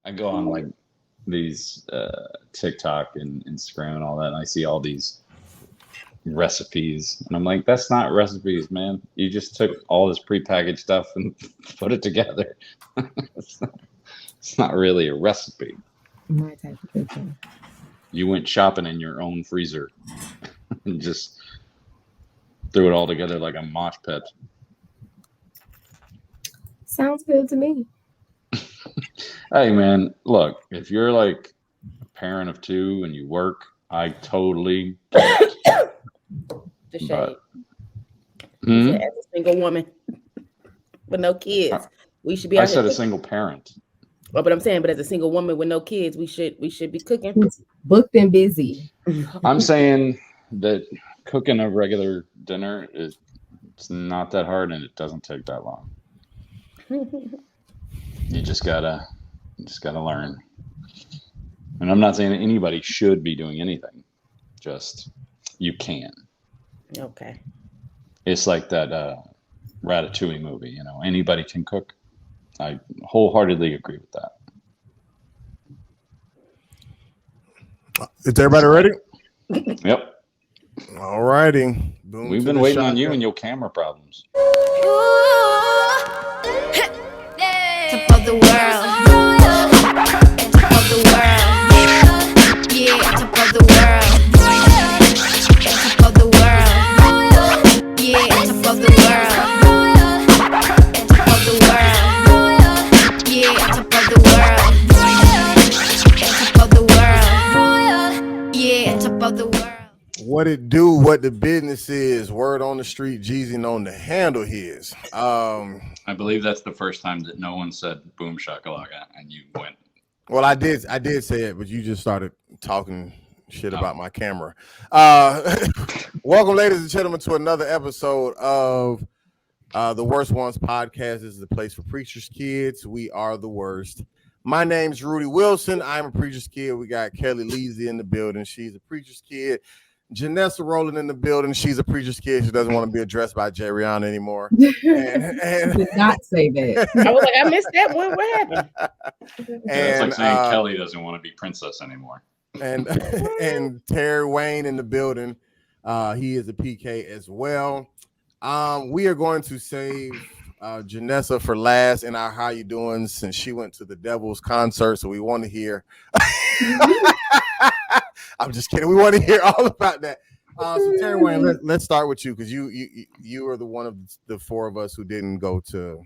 I go on like these TikTok and Instagram and all that, and I see all these recipes, and I'm like, that's not recipes, man. You just took all this prepackaged stuff and put it together. It's not really a recipe. My type of cooking. You went shopping in your own freezer and just threw it all together like a mosh pit. Sounds good to me. Hey, man, look, if you're like a parent of two and you work, I totally get it. The shade. But, As a single woman with no kids, we should be. I said a single parent. Well, but I'm saying, but as a single woman with no kids, we should be cooking. Booked and busy. I'm saying that cooking a regular dinner it's not that hard and it doesn't take that long. You just gotta learn. And I'm not saying that anybody should be doing anything. Just you can. Okay. It's like that Ratatouille movie, you know, anybody can cook. I wholeheartedly agree with that. Is everybody ready? Yep. All righty. We've been waiting on you and your camera problems. Top of the world. Top of the world. Yeah, top of the world. Top of the world. Yeah, top of the world. Top of the world. Yeah, top of the world. Top of the world. Yeah, top of the world. What it do, what the business is, word on the street, Jeezy on the handle his. I believe that's the first time that no one said boom shakalaka and you went. Well, I did say it, but you just started talking shit about my camera. Welcome, ladies and gentlemen, to another episode of the Worst Ones Podcast. This is the place for preachers' kids. We are the worst. My name's Rudy Wilson. I'm a preacher's kid. We got Kellie Leasy in the building. She's a preacher's kid. Janessa Rowland in the building. She's a preacher's kid. She doesn't want to be addressed by Jay Rihanna anymore. And Did not say that. I was like, I missed that one. What happened? It's like saying Kelly doesn't want to be princess anymore. And Terry Wayne in the building. He is a PK as well. We are going to save Janessa for last in our How You Doing, since she went to the Devil's concert, so we want to hear. I'm just kidding. We want to hear all about that. So Terry Wayne, let's start with you, because you are the one of the four of us who didn't go to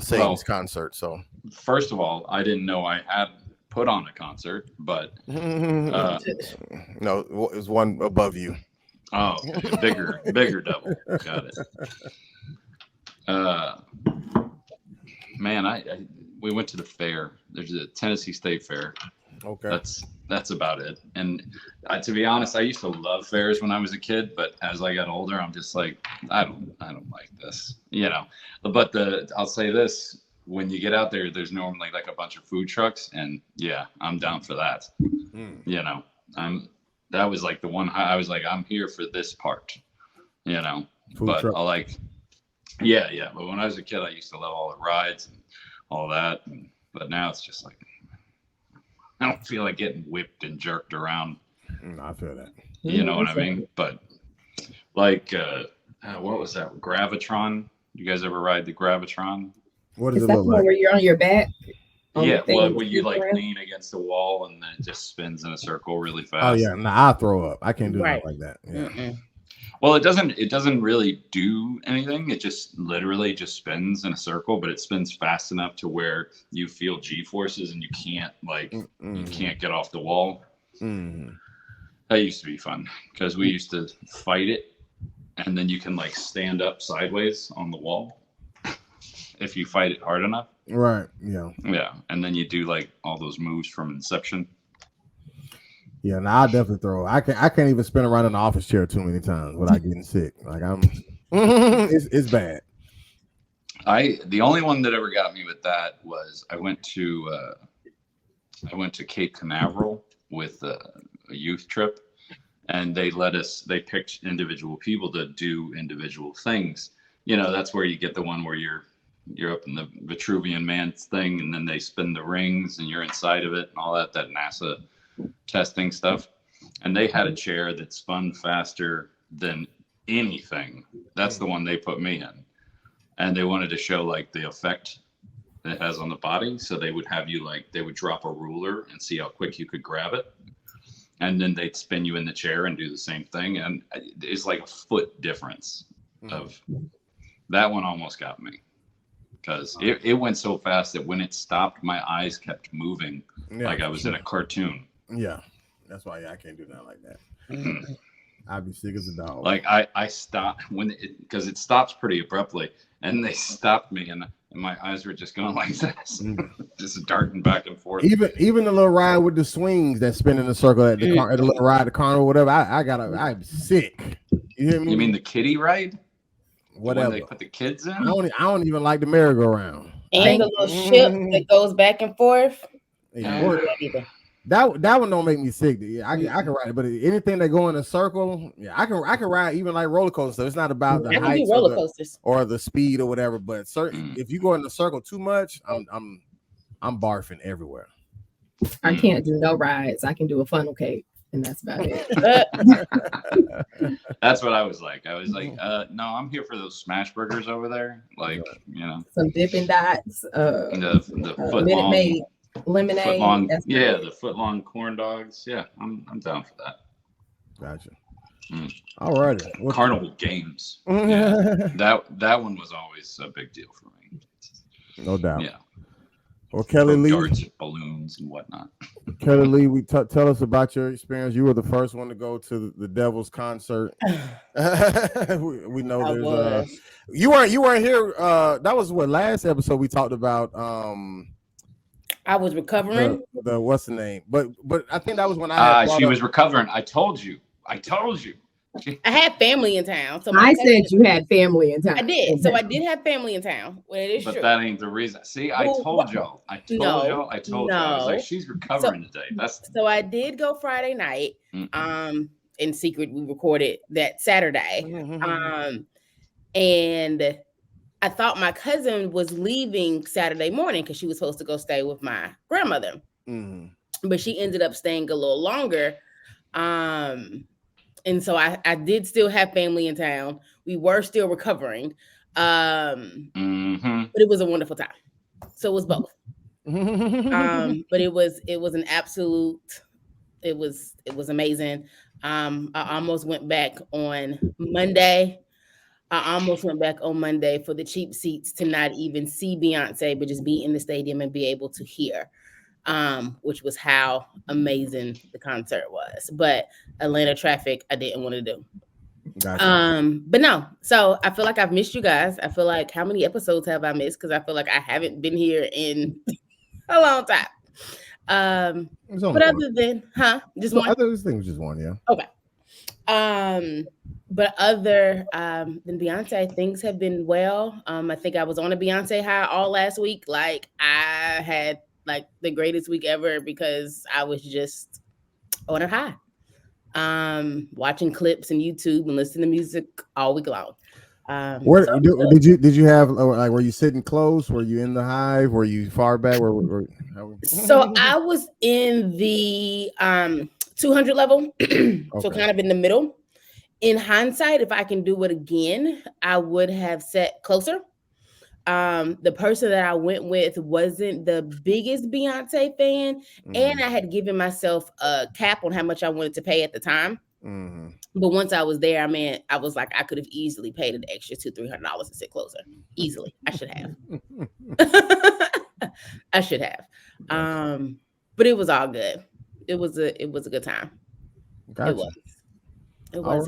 Satan's concert. So first of all, I didn't know I had put on a concert, but no, it was one above you. Oh, bigger devil. Got it. Man, we went to the fair. There's a Tennessee State Fair. Okay. That's about it. And to be honest, I used to love fairs when I was a kid, but as I got older, I'm just like, I don't like this, you know. But I'll say this: when you get out there, there's normally like a bunch of food trucks, and yeah, I'm down for that. You know, that was like the one I was like, I'm here for this part, you know. Food but truck. I like, yeah. But when I was a kid, I used to love all the rides and all that. But now it's just like, I don't feel like getting whipped and jerked around. I feel that. You know what I mean? But like, what was that? Gravitron? You guys ever ride the Gravitron? What does Is it that look the one like? where you're on your back? Yeah, well, where you like lean against the wall and then it just spins in a circle really fast. Oh yeah, I'll throw up. I can't do Right. that like that. Yeah. Well, it doesn't really do anything. It just literally just spins in a circle, but it spins fast enough to where you feel G forces and you can't you can't get off the wall. That used to be fun because we used to fight it, and then you can like stand up sideways on the wall if you fight it hard enough. Right. Yeah. Yeah, and then you do like all those moves from Inception. Yeah. Now I definitely throw. I can't even spin around in the office chair too many times without getting sick. Like it's bad. The only one that ever got me with that was I went to Cape Canaveral with a youth trip, and they picked individual people to do individual things. You know, that's where you get the one where you're you're up in the Vitruvian Man thing, and then they spin the rings, and you're inside of it, and all that NASA testing stuff. And they had a chair that spun faster than anything. That's the one they put me in, and they wanted to show like the effect it has on the body. So they would have you they would drop a ruler and see how quick you could grab it. And then they'd spin you in the chair and do the same thing. And it's like a foot difference of that one almost got me because it went so fast that when it stopped, my eyes kept moving like I was in a cartoon. Yeah. That's why I can't do that like that. I'd be sick as a dog. Like I stopped because it stops pretty abruptly, and they stopped me, and my eyes were just going like this, just darting back and forth. Even the little ride with the swings that spin in a circle at the little ride, the carnival, whatever. I'm sick. You hear me? You mean the kiddie ride? Whatever. When they put the kids in. I don't even like the merry-go-round. And the little ship that goes back and forth. Yeah. That one don't make me sick. I can ride it, but anything that go in a circle, I can ride even like roller coasters. It's not about the height or the speed or whatever. But if you go in the circle too much, I'm barfing everywhere. I can't do no rides. I can do a funnel cake, and that's about it. That's what I was like. I was like, no, I'm here for those smash burgers over there. Like, some Dippin' Dots, the foot Minute long. Maid lemonade. The foot long corn dogs. Yeah, I'm down for that. Gotcha. All right. Carnival games. Yeah, that one was always a big deal for me. No doubt. Yeah. Well, Kellie Lee, darts, balloons, and whatnot. Kellie Lee, tell us about your experience. You were the first one to go to the Devil's concert. we know there's you weren't here. That was what last episode we talked about. I was recovering. The what's the name? But I think that was when she was recovering. I told you. I had family in town. So I said you had family in town. I did. So I did have family in town. Well, it is but true. That ain't the reason. See, I told y'all. I told y'all. I was like, she's recovering today. So I did go Friday night. In secret, we recorded that Saturday. And I thought my cousin was leaving Saturday morning because she was supposed to go stay with my grandmother. But she ended up staying a little longer. And so I did still have family in town. We were still recovering. But it was a wonderful time. So it was both. But it was an absolute, it was amazing. I almost went back on Monday. For the cheap seats to not even see Beyonce, but just be in the stadium and be able to hear, which was how amazing the concert was. But Atlanta traffic, I didn't want to do. Gotcha. But no, so I feel like I've missed you guys. I feel like how many episodes have I missed? Because I feel like I haven't been here in a long time. But other than, just one? I think it was just one, yeah. Okay. But other than Beyonce, things have been well. I think I was on a Beyonce high all last week. Like I had like the greatest week ever because I was just on a high. Watching clips and YouTube and listening to music all week long. Did you have like were you sitting close? Were you in the hive? Were you far back? So I was in the 200 level, so kind of in the middle. In hindsight, if I can do it again, I would have sat closer. The person that I went with wasn't the biggest Beyonce fan, and I had given myself a cap on how much I wanted to pay at the time. But once I was there, I was like, I could have easily paid an extra $200-300 to sit closer. Easily, I should have. I should have. But it was all good. It was a good time. Gotcha. It was.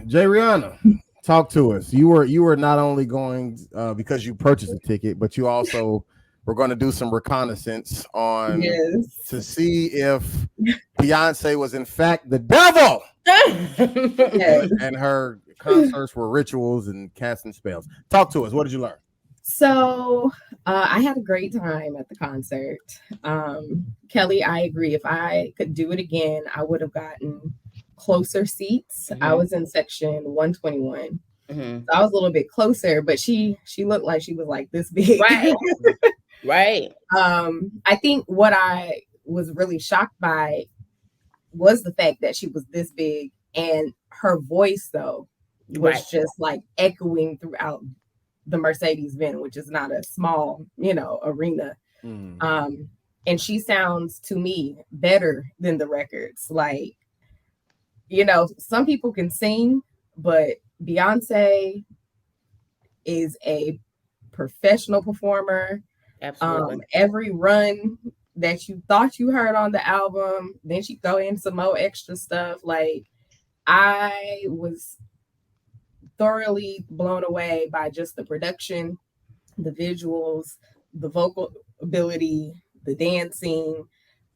Jay Rihanna, talk to us. You were not only going because you purchased a ticket, but you also were going to do some reconnaissance on to see if Beyonce was in fact the devil, and her concerts were rituals and casting spells. Talk to us. What did you learn? So I had a great time at the concert. Kellie, I agree. If I could do it again, I would have gotten closer seats. I was in section 121. So I was a little bit closer, but she looked like she was like this big. Right. Right. I think what I was really shocked by was the fact that she was this big, and her voice though was just like echoing throughout the Mercedes-Benz, which is not a small, arena. And she sounds to me better than the records. Like, some people can sing, but Beyonce is a professional performer. Absolutely. Every run that you thought you heard on the album, then she throw in some more extra stuff. Like, I was thoroughly blown away by just the production, the visuals, the vocal ability, the dancing.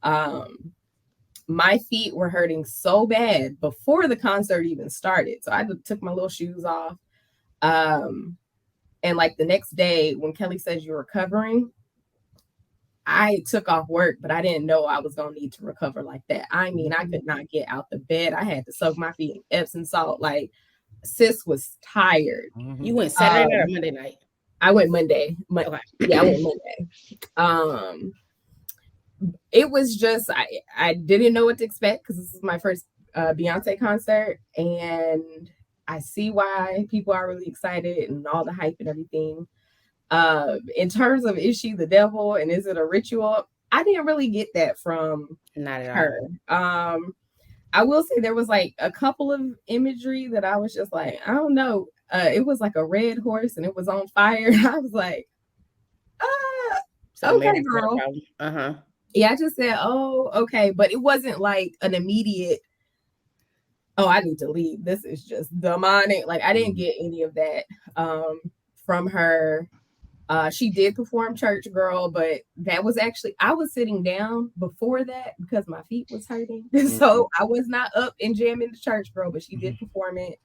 My feet were hurting so bad before the concert even started. So I took my little shoes off. And like the next day when Kellie says you're recovering, I took off work, but I didn't know I was going to need to recover like that. I mean, I could not get out the bed. I had to soak my feet in Epsom salt. Like, sis was tired. You went Saturday night or Monday night? I went Monday. Okay. Yeah, I went Monday. It was just, I didn't know what to expect because this is my first Beyonce concert, and I see why people are really excited and all the hype and everything. In terms of is she the devil and is it a ritual? I didn't really get that from Not at her. I will say there was like a couple of imagery that I was just like, I don't know. It was like a red horse and it was on fire. I was like, okay, girl. Yeah, I just said, oh, okay. But it wasn't like an immediate, oh, I need to leave. This is just demonic. Like, I didn't get any of that from her. She did perform Church Girl, but that was actually, I was sitting down before that because my feet was hurting. So I was not up and jamming the Church Girl, but she did perform it.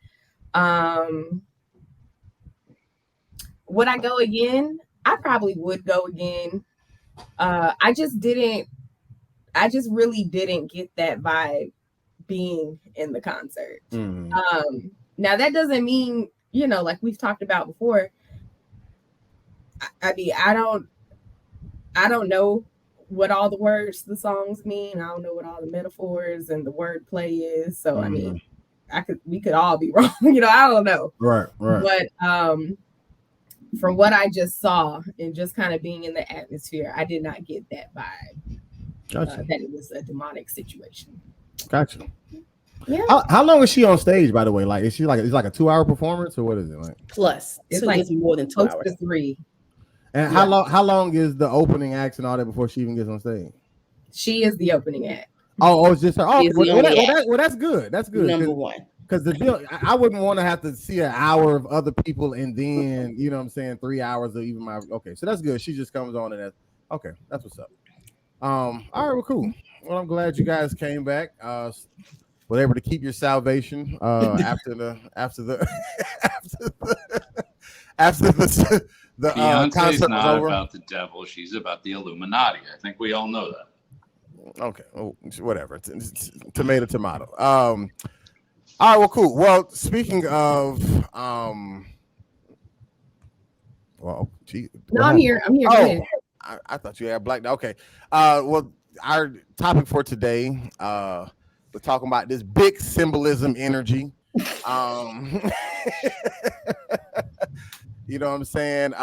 Would I go again? I probably would go again. I just really didn't get that vibe being in the concert. Now that doesn't mean, like we've talked about before, I mean, I don't know what all the words the songs mean. I don't know what all the metaphors and the wordplay is. So I mean, we could all be wrong. I don't know. Right. But from what I just saw and just kind of being in the atmosphere, I did not get that vibe. Gotcha. That it was a demonic situation. Gotcha. Yeah. How long is she on stage, by the way? Like, is she like, it's like a 2-hour performance or what is it like? Plus, it's two, like it's more than 2 close hours. to 3. And how long is the opening acts and all that before she even gets on stage? She is the opening act. Oh, it's just her. Oh, Well, that's good. That's good. Number one. Because the deal, I wouldn't want to have to see an hour of other people and then, 3 hours of even my. Okay, so that's good. She just comes on and that's okay. That's what's up. All right, well, cool. Well, I'm glad you guys came back. Were able to keep your salvation after the Beyonce's concert not was over. about the devil. She's about the Illuminati. I think we all know that. Okay, whatever. Tomato. All right, well, cool. Well, speaking of, well, gee, no, I'm here. Oh, I thought you had blacked out. Okay. Well, our topic for today, we're talking about this big symbolism energy. You know what I'm saying?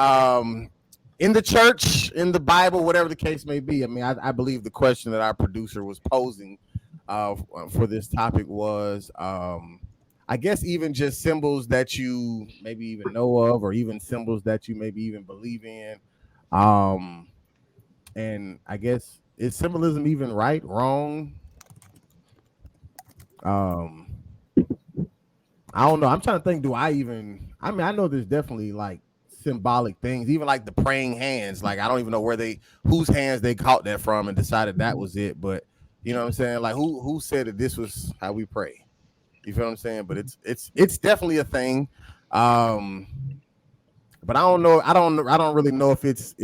In the church, in the Bible, whatever the case may be. I mean, I believe the question that our producer was posing for this topic was, I guess, even just symbols that you maybe even know of, or even symbols that you maybe even believe in. And I guess, is symbolism even right, wrong? I don't know. I'm trying to think. I know there's definitely like symbolic things, even like the praying hands. Like, I don't even know whose hands they caught that from and decided that was it. But you know what I'm saying? Like, who said that this was how we pray? You feel what I'm saying? But it's definitely a thing. But I don't know. I don't really know if it's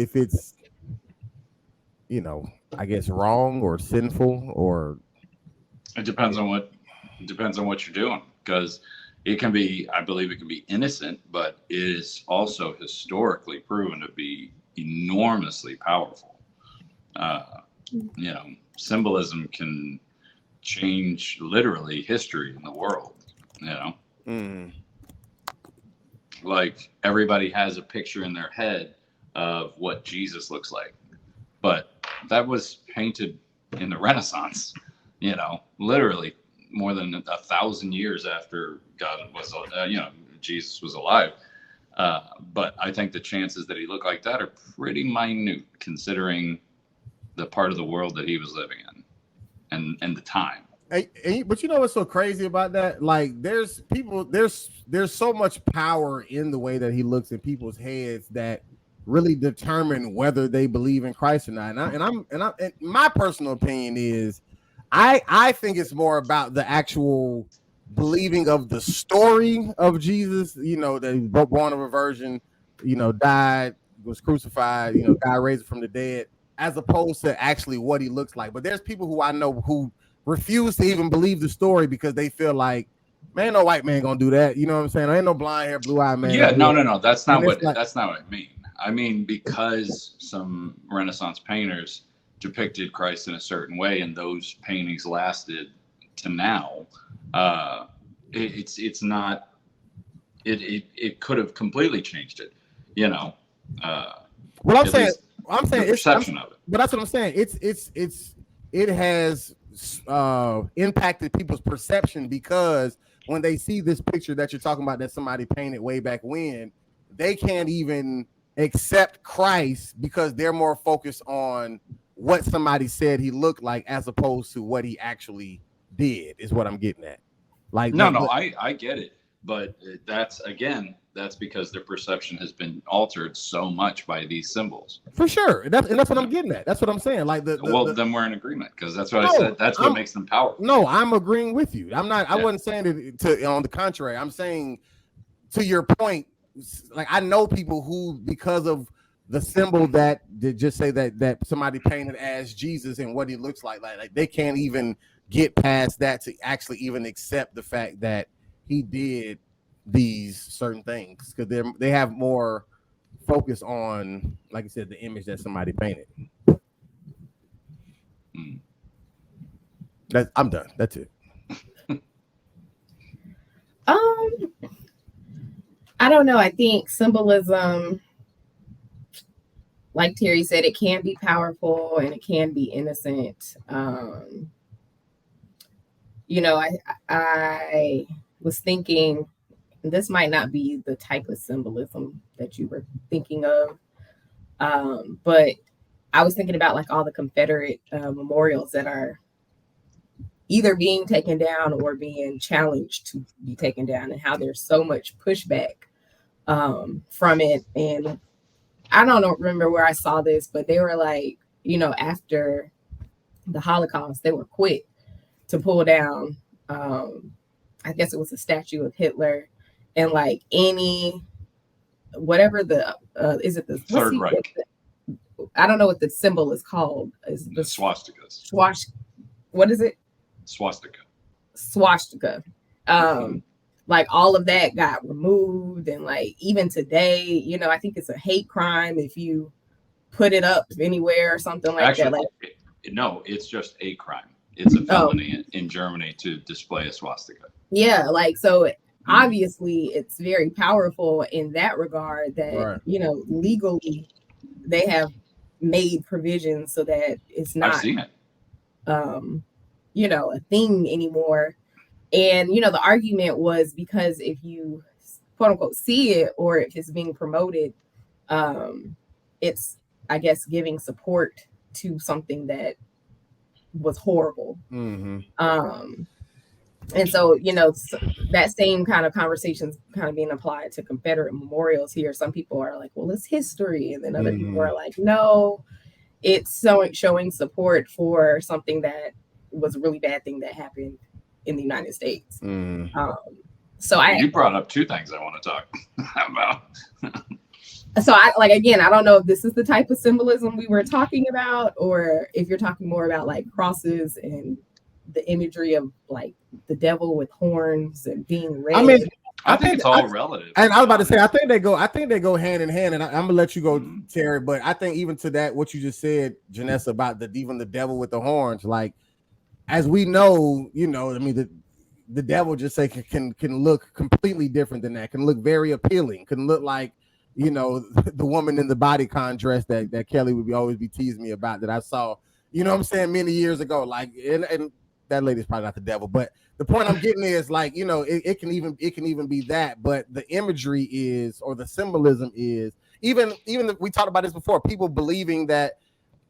I guess wrong or sinful, or It depends on what you're doing, because I believe it can be innocent, but it is also historically proven to be enormously powerful. You know, symbolism can change literally history in the world, you know. Like everybody has a picture in their head of what Jesus looks like, but that was painted in the Renaissance, you know, literally more than 1,000 years after God was, Jesus was alive. But I think the chances that he looked like that are pretty minute considering the part of the world that he was living in and the time. But you know what's so crazy about that? Like, there's so much power in the way that he looks in people's heads that really determine whether they believe in Christ or not. And my personal opinion is, I think it's more about the actual believing of the story of Jesus. You know, that he was born of a virgin, you know, died, was crucified, you know, God raised from the dead, as opposed to actually what he looks like. But there's people who I know who refuse to even believe the story because they feel like, man, no white man gonna do that. You know what I'm saying? There ain't no blonde hair, blue eyed man. Yeah, no. That's not what I mean. I mean, because some Renaissance painters depicted Christ in a certain way, and those paintings lasted to now. It's not. It could have completely changed it. You know. I'm saying it's perception of it. But that's what I'm saying. It has impacted people's perception, because when they see this picture that you're talking about that somebody painted way back when, they can't even accept Christ because they're more focused on what somebody said he looked like as opposed to what he actually did, is what I'm getting at. Like, I get it, but that's because their perception has been altered so much by these symbols. For sure. That's what I'm getting at. That's what I'm saying. Like then we're in agreement, because that's what I said. That's what makes them powerful. No, I'm agreeing with you. I'm not. I wasn't saying it on the contrary. I'm saying, to your point, like, I know people who, because of the symbol that just say that somebody painted as Jesus and what he looks like they can't even get past that to actually even accept the fact that he did these certain things, because they have more focus on, like I said, the image that somebody painted. I'm done. That's it. I don't know. I think symbolism, like Terry said, it can be powerful and it can be innocent. You know, I was thinking, this might not be the type of symbolism that you were thinking of, but I was thinking about like all the Confederate memorials that are either being taken down or being challenged to be taken down, and how there's so much pushback from it. And I don't remember where I saw this, but they were like, you know, after the Holocaust, they were quick to pull down, I guess it was a statue of Hitler, and like whatever the is it the Third Reich? I don't know what the symbol is called. Is the swastikas? What is it? Swastika. Like all of that got removed, and like even today, you know, I think it's a hate crime if you put it up anywhere or something like that. Like, no, it's just a crime. It's a felony in Germany to display a swastika. Yeah, like, so obviously it's very powerful in that regard that, right, you know, legally they have made provisions so that it's not, I've seen it, you know, a thing anymore. And, you know, the argument was because if you quote unquote see it, or if it's being promoted, it's, I guess, giving support to something that was horrible. Mm-hmm. And so, you know, that same kind of conversation's kind of being applied to Confederate memorials here. Some people are like, well, it's history. And then other people are like, no, it's showing support for something that was a really bad thing that happened in the United States. So you brought up two things I want to talk about. So again, I don't know if this is the type of symbolism we were talking about, or if you're talking more about like crosses and the imagery of like the devil with horns and being red. I think it's all relative. And I was about to say, I think they go hand in hand. And I'm gonna let you go, Terry. But I think even to that, what you just said, Janessa, about even the devil with the horns, like as we know, I mean, the devil just say can look completely different than that. Can look very appealing. Can look like, the woman in the body contrast that Kellie would always be teasing me about that I saw, what I'm saying, many years ago. Like, and that lady's probably not the devil, but the point I'm getting is like, it can even be that, but the imagery is, or the symbolism is, even we talked about this before, people believing that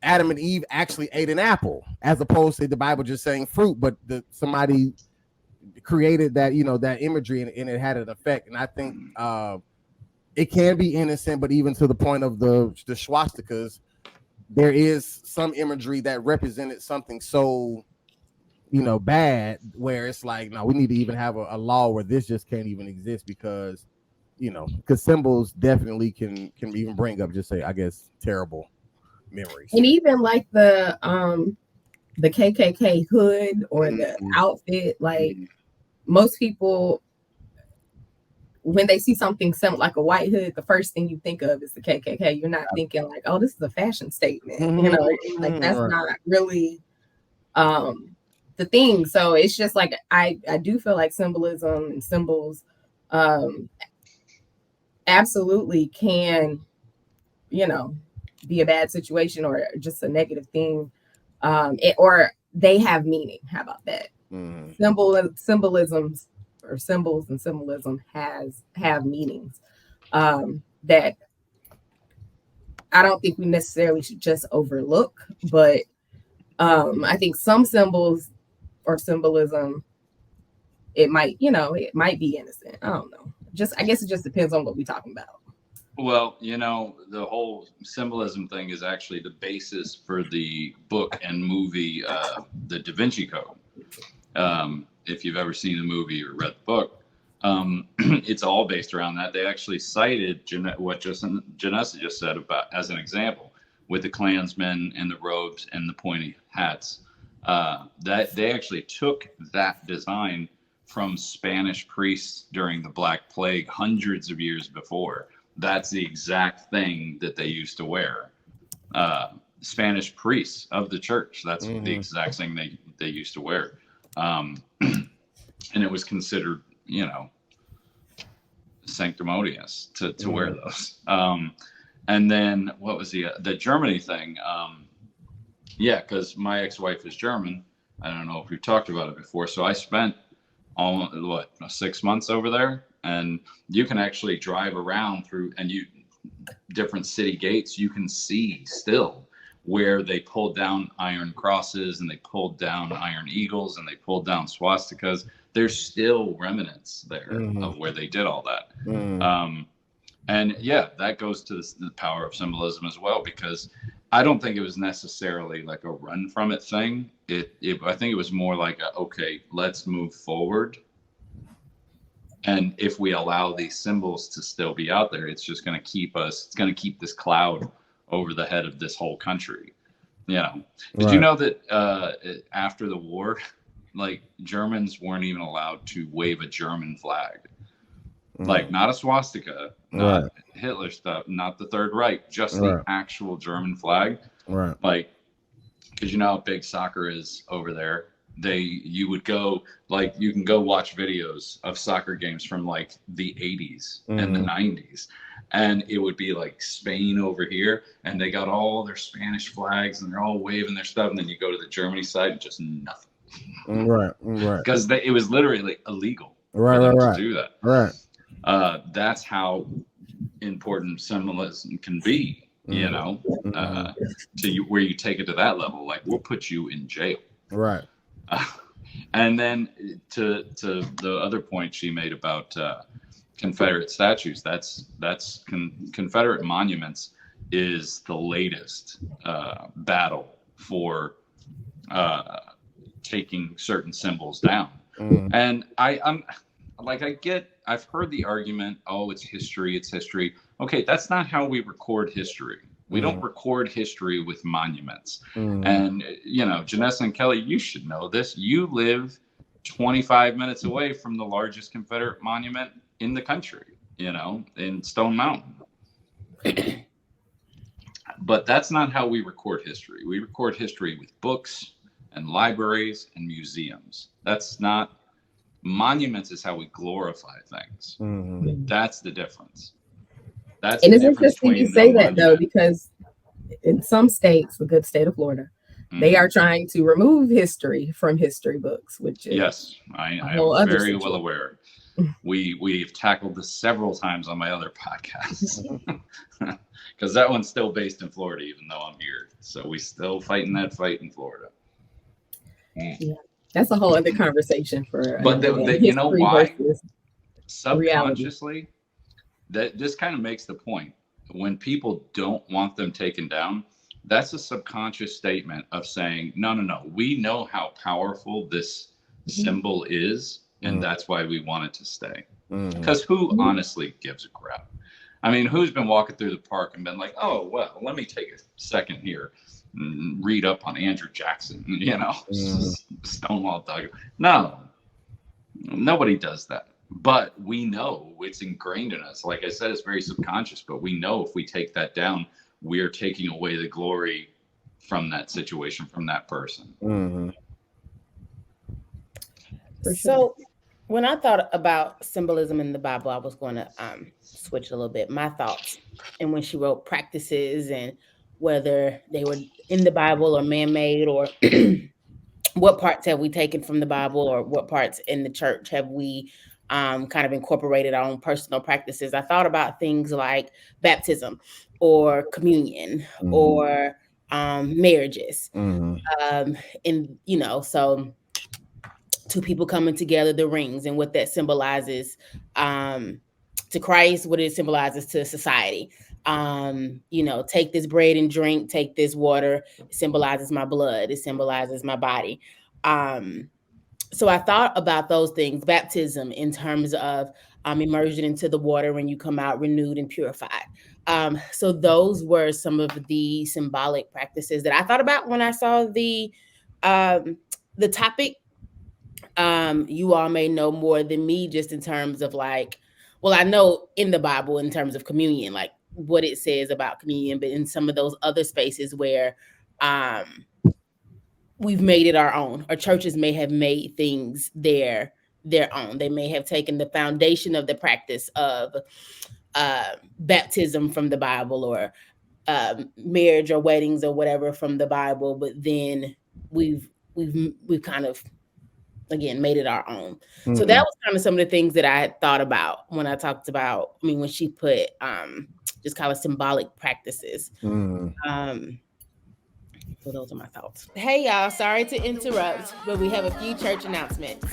Adam and Eve actually ate an apple, as opposed to the Bible just saying fruit, but somebody created that, that imagery and it had an effect. And I think it can be innocent, but even to the point of the swastikas, there is some imagery that represented something so bad, where it's like, no, we need to even have a law where this just can't even exist, because symbols definitely can even bring up, just say, I guess, terrible memories. And even like the KKK hood or the outfit, like most people, when they see something like a white hood, the first thing you think of is the KKK. You're not thinking like, oh, this is a fashion statement. Like that's not really the thing. So it's just like I do feel like symbolism and symbols absolutely can, be a bad situation or just a negative thing, or they have meaning. How about that? Symbolisms or symbols and symbolism have meanings that I don't think we necessarily should just overlook. But I think some symbols or symbolism, it might be innocent. I don't know. I guess it just depends on what we're talking about. Well, the whole symbolism thing is actually the basis for the book and movie, The Da Vinci Code. If you've ever seen the movie or read the book, it's all based around that. They actually cited what Janessa just said about as an example with the Klansmen and the robes and the pointy hats. That they actually took that design from Spanish priests during the Black Plague hundreds of years before. That's the exact thing that they used to wear. Spanish priests of the church. That's the exact thing they used to wear. And it was considered, sanctimonious to wear those. And then what was the Germany thing? Because my ex-wife is German. I don't know if we've talked about it before. So I spent 6 months over there, and you can actually drive around through different city gates. You can see still where they pulled down iron crosses and they pulled down iron eagles and they pulled down swastikas. There's still remnants there of where they did all that. And that goes to the power of symbolism as well, because I don't think it was necessarily like a run from it thing. I think it was more like okay, let's move forward. And if we allow these symbols to still be out there, it's just going to keep this cloud over the head of this whole country. Did you know that after the war, like Germans weren't even allowed to wave a German flag? Like not a swastika, not Hitler stuff, not the Third Reich, just the actual German flag. Right. Like, because you know how big soccer is over there. You would go, like, you can go watch videos of soccer games from like the 80s and the 90s. And it would be like Spain over here, and they got all their Spanish flags and they're all waving their stuff. And then you go to the Germany side and just nothing. Right. Because it was literally like illegal to do that. Right. That's how important symbolism can be, to where you take it to that level. Like, we'll put you in jail. Right. And then to the other point she made about Confederate statues, that's Confederate monuments is the latest battle for taking certain symbols down. And I've heard the argument, oh, it's history. Okay, that's not how we record history. We don't record history with monuments. And, Janessa and Kellie, you should know this. You live 25 minutes away from the largest Confederate monument in the country, you know, in Stone Mountain. But that's not how we record history. We record history with books and libraries and museums. That's not, monuments is how we glorify things. Mm-hmm. That's the difference. That's and the it's difference interesting you between say that though, monument. because in some states, the good state of Florida, they are trying to remove history from history books, which is yes, I whole am other very well situation. aware. We've tackled this several times on my other podcasts, because that one's still based in Florida, even though I'm here. So we still fighting that fight in Florida. Yeah, that's a whole other conversation for. But you know why? Subconsciously, that this kind of makes the point. When people don't want them taken down, that's a subconscious statement of saying, no, we know how powerful this symbol is, and that's why we want it to stay. Because who honestly gives a crap? I mean, who's been walking through the park and been like, oh, well, let me take a second here and read up on Andrew Jackson, you know, Stonewall Douglas. No, nobody does that. But we know it's ingrained in us. Like I said, it's very subconscious, but we know if we take that down, we're taking away the glory from that situation, from that person. So when I thought about symbolism in the Bible, I was going to switch a little bit, my thoughts. And when she wrote practices and whether they were in the Bible or man-made, or what parts have we taken from the Bible, or what parts in the church have we kind of incorporated our own personal practices. I thought about things like baptism or communion or marriages. And, you know, so two people coming together, the rings, and what that symbolizes to Christ, what it symbolizes to society. You know, take this bread and drink, take this water, it symbolizes my blood, it symbolizes my body. So I thought about those things, baptism in terms of immersion into the water when you come out renewed and purified. So those were some of the symbolic practices that I thought about when I saw the topic. You all may know more than me just in terms of like, well, I know in the Bible in terms of communion, like what it says about communion, but in some of those other spaces where we've made it our own, or churches may have made things their own. They may have taken the foundation of the practice of baptism from the Bible, or marriage or weddings or whatever from the Bible, but then we've kind of, again, made it our own. So that was kind of some of the things that I had thought about when I talked about, I mean, when she put just kind of symbolic practices. So those are my thoughts. Hey y'all, sorry to interrupt, but we have a few church announcements.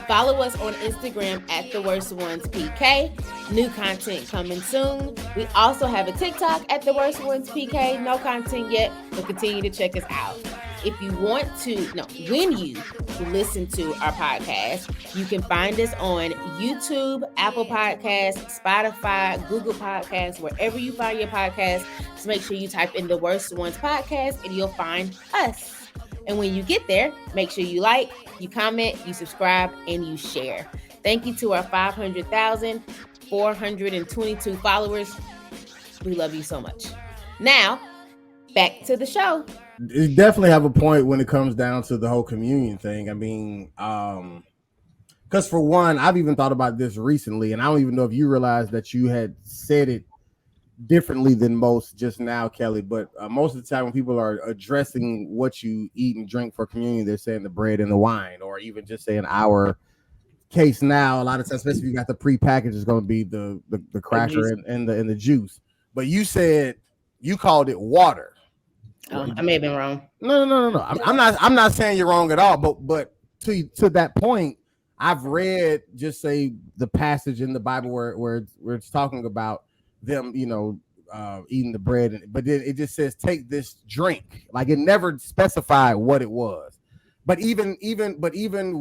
Follow us on Instagram at TheWorstOnesPK. New content coming soon. We also have a TikTok at TheWorstOnesPK. No content yet, but continue to check us out. If you want to, when you listen to our podcast, you can find us on YouTube, Apple Podcasts, Spotify, Google Podcasts, wherever you find your podcast. Just make sure you type in The Worst Ones Podcast and you'll find us. And when you get there, make sure you like, you comment, you subscribe, and you share. Thank you to our 500,422 followers. We love you so much. Now, back to the show. You definitely have a point when it comes down to the whole communion thing. I mean, because for one, I've even thought about this recently, and I don't even know if you realized that you had said it differently than most just now, Kelly. But most of the time when people are addressing what you eat and drink for communion, they're saying the bread and the wine, or even just saying our case now. A lot of times, especially if you got the pre-package, is going to be the cracker and the juice. But you said you called it water. Oh, I may have been wrong. No. I'm not saying you're wrong at all. But to that point, I've read just say the passage in the Bible where it's talking about them, eating the bread, but then it just says take this drink. Like it never specified what it was. But even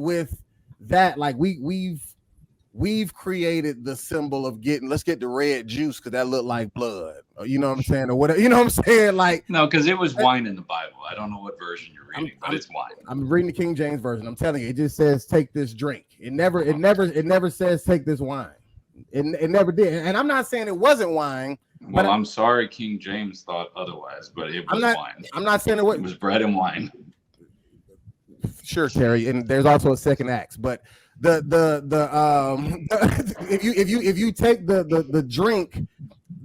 with that, like we've created the symbol of let's get the red juice because that looked like blood. You know what I'm saying? Or whatever. You know what I'm saying? Like no, because it was wine in the Bible. I don't know what version you're reading, but it's wine. I'm reading the King James version. I'm telling you, it just says take this drink. It never says take this wine. It never did. And I'm not saying it wasn't wine. Well, I'm sorry King James thought otherwise, but it was wine. I'm not saying it was bread and wine. Sure, Terry, and there's also a second act, but if you take the drink,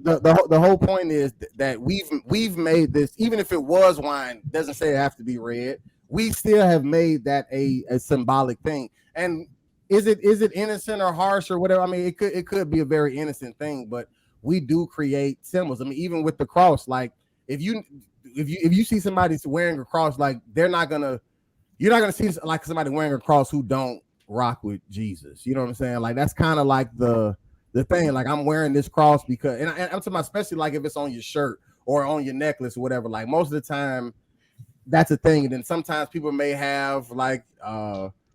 the whole point is that we've made this, even if it was wine, doesn't say it have to be red. We still have made that a symbolic thing. And is it innocent or harsh or whatever? I mean, it could be a very innocent thing, but we do create symbols. I mean, even with the cross, like if you see somebody wearing a cross, like you're not gonna see like somebody wearing a cross who don't rock with Jesus. You know what I'm saying? Like that's kind of like the thing. Like I'm wearing this cross because, and I'm talking about especially like if it's on your shirt or on your necklace or whatever. Like most of the time, that's a thing. And then sometimes people may have like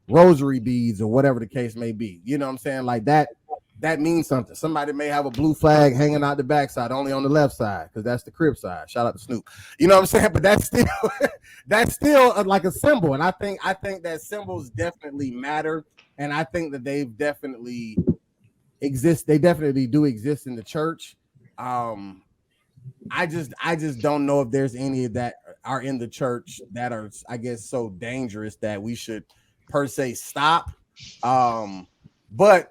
rosary beads or whatever the case may be. You know what I'm saying? Like that means something. Somebody may have a blue flag hanging out the backside, only on the left side, because that's the crib side. Shout out to Snoop. You know what I'm saying? But that's still like a symbol. And I think that symbols definitely matter. And I think that they've definitely exist. They definitely do exist in the church. I just don't know if there's any that are in the church that are, I guess, so dangerous that we should per se stop. But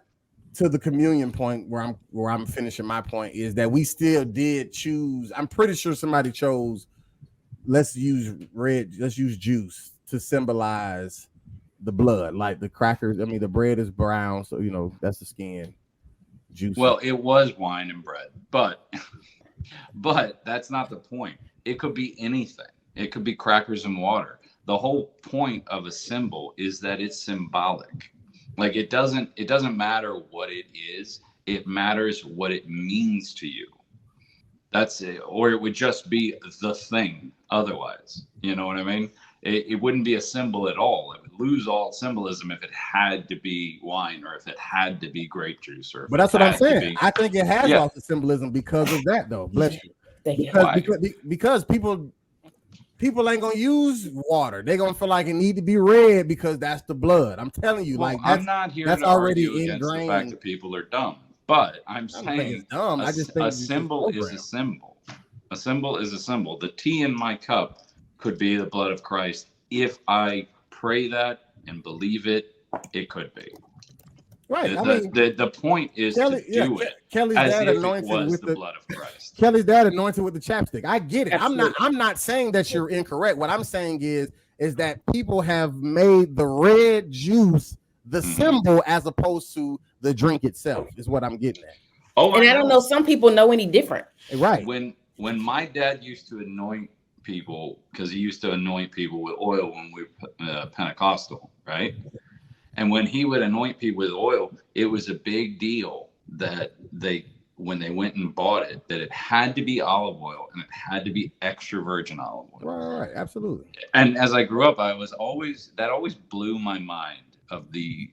to the communion point where I'm finishing my point is that we still did choose. I'm pretty sure somebody chose, let's use juice to symbolize the blood, like the crackers. I mean, the bread is brown, so that's the skin. Juice. Well, it was wine and bread, but that's not the point. It could be anything. It could be crackers and water. The whole point of a symbol is that it's symbolic. Like it doesn't matter what it is. It matters what it means to you. That's it. Or it would just be the thing otherwise. You know what I mean? It wouldn't be a symbol at all. It would lose all symbolism if it had to be wine or if it had to be grape juice. But that's what I'm saying. I think it has all the symbolism because of that, though. Bless you. Because people ain't gonna use water. They're gonna feel like it need to be red because that's the blood. I'm telling you, I'm not here to argue against the fact that people are dumb. But I'm saying it's dumb. I just think a symbol is a symbol. A symbol is a symbol. The tea in my cup could be the blood of Christ. If I pray that and believe it, it could be. Right. The point is to do it. Kelly's dad anointed with the blood of Christ. Kelly's dad anointed with the chapstick. I get it. Absolutely. I'm not saying that you're incorrect. What I'm saying is that people have made the red juice the symbol as opposed to the drink itself, is what I'm getting at. Oh, and I don't know, some people know any different. Right. When my dad used to anoint people, because he used to anoint people with oil when we were Pentecostal, right? And when he would anoint people with oil, it was a big deal that when they went and bought it, that it had to be olive oil and it had to be extra virgin olive oil. Right, absolutely. And as I grew up, that always blew my mind of the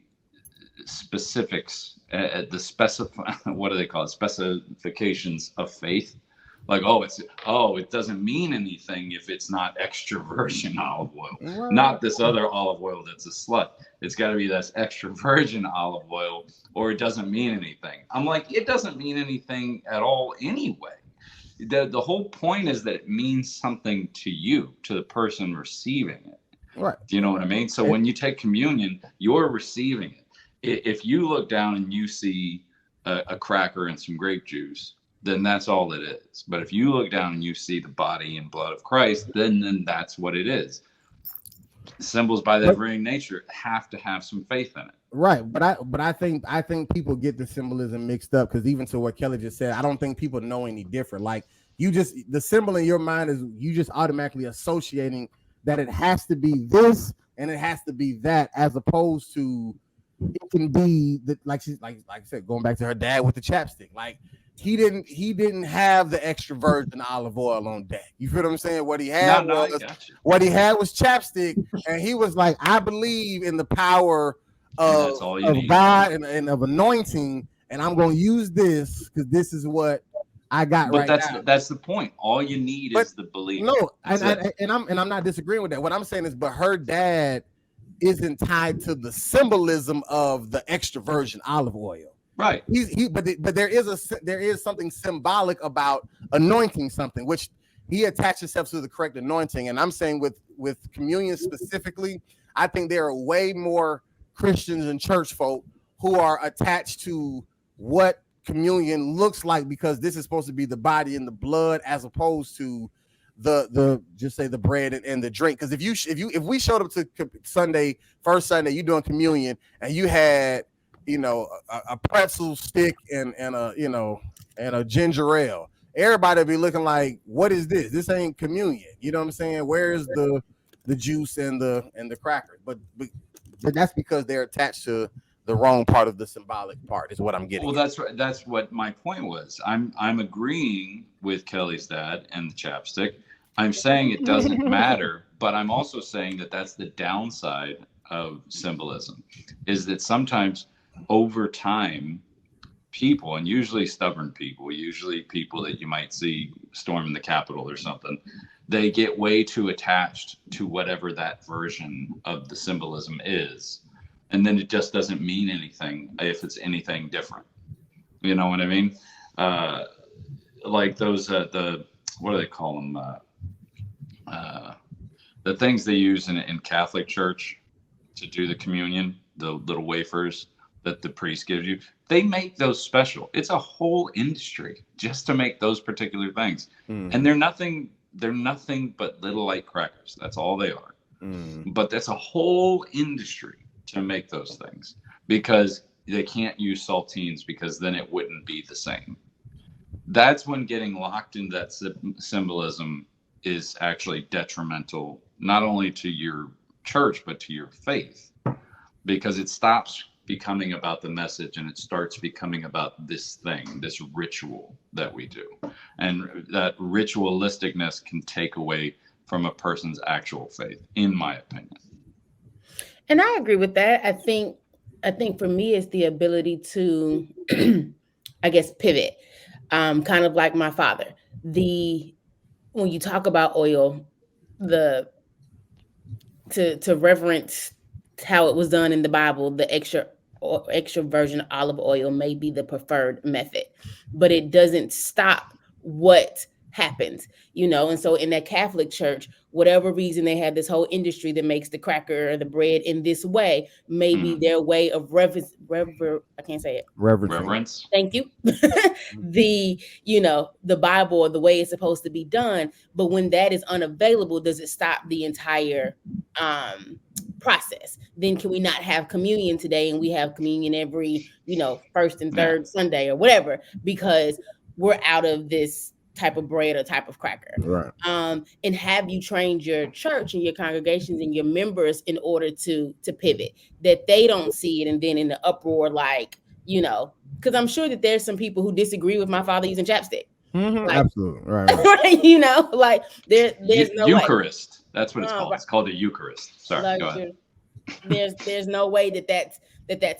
specifics, what do they call it? Specifications of faith. Like, it doesn't mean anything if it's not extra virgin olive oil, not this other olive oil that's a slut. It's got to be this extra virgin olive oil, or it doesn't mean anything. I'm like, it doesn't mean anything at all anyway. The whole point is that it means something to you, to the person receiving it. Right. Do you know what I mean? So when you take communion, you're receiving it. If you look down and you see a cracker and some grape juice, then that's all it is. But if you look down and you see the body and blood of Christ, then that's what it is. Symbols by their very nature have to have some faith in it. Right. But I think people get the symbolism mixed up, because even to what Kelly just said, I don't think people know any different. Like the symbol in your mind is you just automatically associating that it has to be this and it has to be that, as opposed to it can be like I said, going back to her dad with the chapstick. Like he didn't have the extra virgin olive oil on deck. You feel what I'm saying? What he had was chapstick, and he was like, I believe in the power of God and of anointing, and I'm going to use this because this is what I got now. That's the point. All you need is the belief. No, and I'm not disagreeing with that. What I'm saying is, but her dad isn't tied to the symbolism of the extra virgin olive oil. Right. But there is something symbolic about anointing something, which he attached himself to the correct anointing. And I'm saying with communion specifically, I think there are way more Christians and church folk who are attached to what communion looks like, because this is supposed to be the body and the blood, as opposed to the just say the bread and the drink. Because if we showed up to first Sunday, you doing communion, and you had a pretzel stick and a ginger ale, everybody be looking like, what is this? This ain't communion. You know what I'm saying? Where's the juice and the crackers? But that's because they're attached to the wrong part of the symbolic part, is what I'm getting. Well, that's what my point was. I'm agreeing with Kellie's dad and the chapstick. I'm saying it doesn't matter, but I'm also saying that that's the downside of symbolism, is that sometimes over time, people, and usually stubborn people, usually people that you might see storming the Capitol or something, they get way too attached to whatever that version of the symbolism is. And then it just doesn't mean anything if it's anything different. You know what I mean? Like those, what do they call them? The things they use in Catholic Church to do the communion, the little wafers that the priest gives you, they make those special. It's a whole industry just to make those particular things. And they're nothing but little light crackers. That's all they are. But that's a whole industry to make those things, because they can't use saltines, because then it wouldn't be the same. That's when getting locked into that symbolism is actually detrimental, not only to your church, but to your faith, because it stops becoming about the message and it starts becoming about this thing, this ritual that we do. And that ritualisticness can take away from a person's actual faith, in my opinion. And I agree with that. I think for me, it's the ability to, I guess, pivot, kind of like my father. When you talk about oil, to reverence how it was done in the Bible, the extra virgin olive oil may be the preferred method, but it doesn't stop what happens, and so in that Catholic Church, whatever reason they have this whole industry that makes the cracker or the bread in this way, maybe their way of reverence. Thank you. The Bible, or the way it's supposed to be done. But when that is unavailable, does it stop the entire process? Then can we not have communion today, and we have communion every first and third Sunday or whatever, because we're out of this type of bread or type of cracker? Right. And have you trained your church and your congregations and your members in order to pivot, that they don't see it and then in the uproar, because I'm sure that there's some people who disagree with my father using chapstick. Absolutely. Right. There's no Eucharist. That's what it's called. It's called a Eucharist. Sorry, go ahead. There's no way that's